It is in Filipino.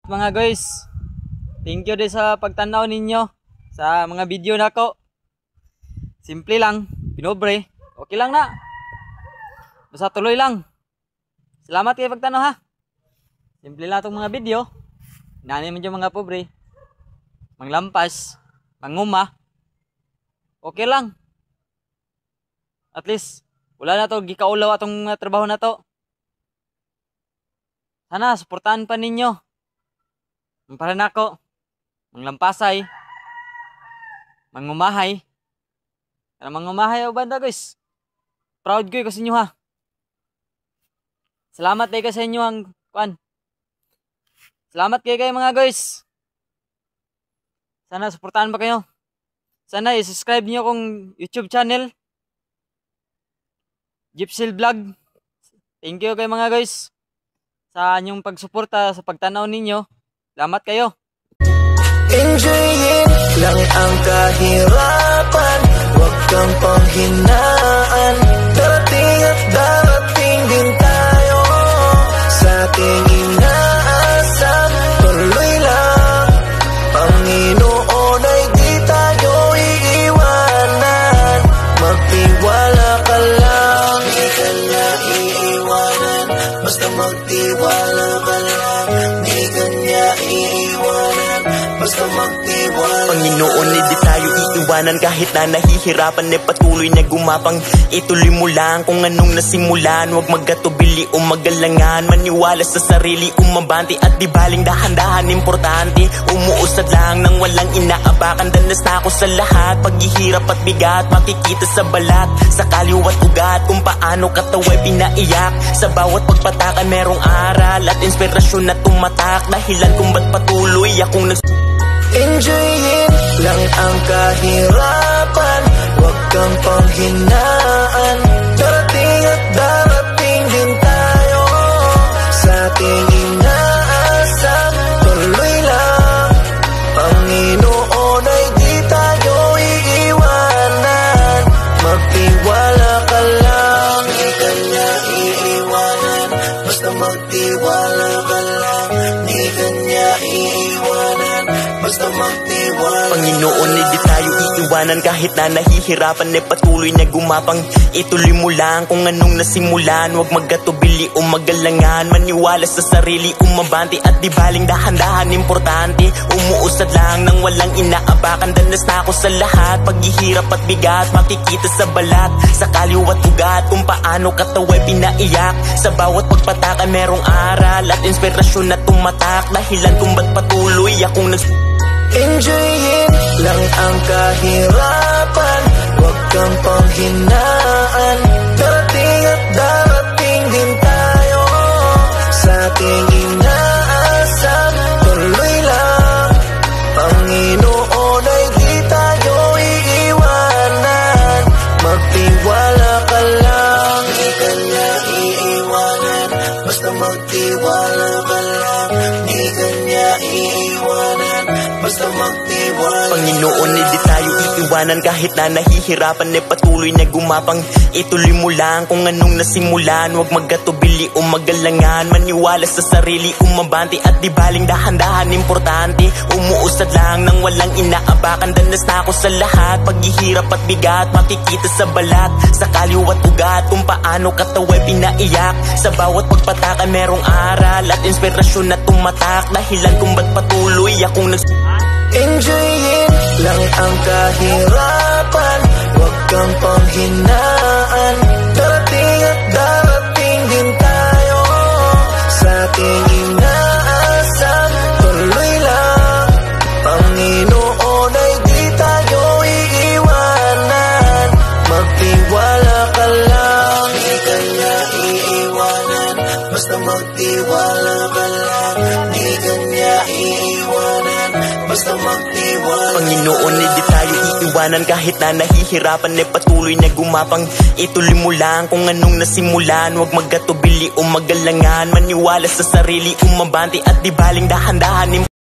Mga guys, thank you din sa pagtanaw ninyo sa mga video nako. Simple lang, pinobre. Okay lang na. Basta tuloy lang. Salamat kayo pagtanaw ha. Simple lang itong mga video. Nani man yung mga pobre. Manglampas, manguma. Okay lang. At least wala na to gikaulaw atong trabaho na to. Sana suportahan pa ninyo. Para nako, manglampasay, mangumahay. Kana mangumahay o banda guys. Proud ko sa inyo ha. Salamat kayo sa inyo ang kuan. Salamat kayo mga guys. Sana suportahan pa kayo. Sana i-subscribe niyo kong YouTube channel. Gypsy Vlog. Thank you kayo mga guys sa inyong pagsuporta sa pagtanaw ninyo. Salamat kayo. Enjoyin lang ang kahirapan, huwag kang panghinaan. Darating at darating din tayo sa ating inaasam. Tuloy lang, Panginoon ay di tayo iiwanan. Magtiwala ka lang, di ka na iiwanan. Basta magtiwala ka lang, di ka niya iiwanan. Basta magtiwala. Panginoon, hindi tayo iiwanan kahit na nahihirapan. Patuloy na gumapang, ituloy mo lang kung anong nasimulan. Huwag magkatubili o magalangan. Maniwala sa sarili, umabante at di baling dahan-dahan. Importante, umuusad lang nang walang inaapakan. Danas na ako sa lahat, paghihirap at bigat makikita sa balat, sa kaliwat ugat kung paano kataway pinaiyak. Sa bawat pagpatakan merong aral at inspirasyon na tumatak. Dahilan kung ba't patuloy akong Enjoyin lang ang kahirapan, huwag kang panghinaan. Darating at darating din tayo sa ating inaasam. Tuloy lang, Panginoon ay di tayo iiwanan. Magtiwala ka lang, di ka niya iiwanan. Basta magtiwala ka lang, di ka niya iiwanan. Basta magtiwala. Panginoon, hindi tayo iiwanan kahit na nahihirapan. Patuloy na gumapang, ituloy mo lang kung anong nasimulan. Huwag magkatubili o magalangan. Maniwala sa sarili, umabante at di baling dahan-dahan. Importante, umuusad lang nang walang inaapakan. Danas na ako sa lahat, paghihirap at bigat makikita sa balat, sa kaliwat ugat kung paano kataway pinaiyak. Sa bawat pagpatakan merong aral at inspirasyon na tumatak. Dahilan kung ba't patuloy akong Enjoyin lang ang kahirapan, huwag kang panghinaan. Darating at darating din tayo sa ating inaasam. Tuloy lang, Panginoon ay di tayo iiwanan. Magtiwala ka lang, di ka niya iiwanan. Basta magtiwala ka lang, di ka niya iiwanan. Basta magtiwala. Panginoon, hindi tayo iiwanan kahit na nahihirapan. Patuloy na gumapang, ituloy mo lang kung anong nasimulan. Huwag magkatubili o magalangan. Maniwala sa sarili, umabante at di baling dahan-dahan. Importante, umuusad lang nang walang inaapakan. Danas na ako sa lahat, paghihirap at bigat makikita sa balat, sa kaliwat ugat kung paano kataway pinaiyak. Sa bawat pagpatakan merong aral at inspirasyon na tumatak. Dahilan kung ba't patuloy akong Enjoyin lang ang kahirapan, huwag kang panghinaan. Darating at darating din tayo sa ating inaasam. Tuloy lang, Panginoon ay di tayo iiwanan. Magtiwala ka lang, di ka niya iiwanan. Basta magtiwala ka lang, di ka niya iiwanan. Basta magtiwala. Panginoon, hindi tayo iiwanan kahit na nahihirapan. Patuloy na gumapang, ituloy mo lang kung anong nasimulan. Huwag magkatubili o magalangan. Maniwala sa sarili, umabante at di baling dahan-dahan.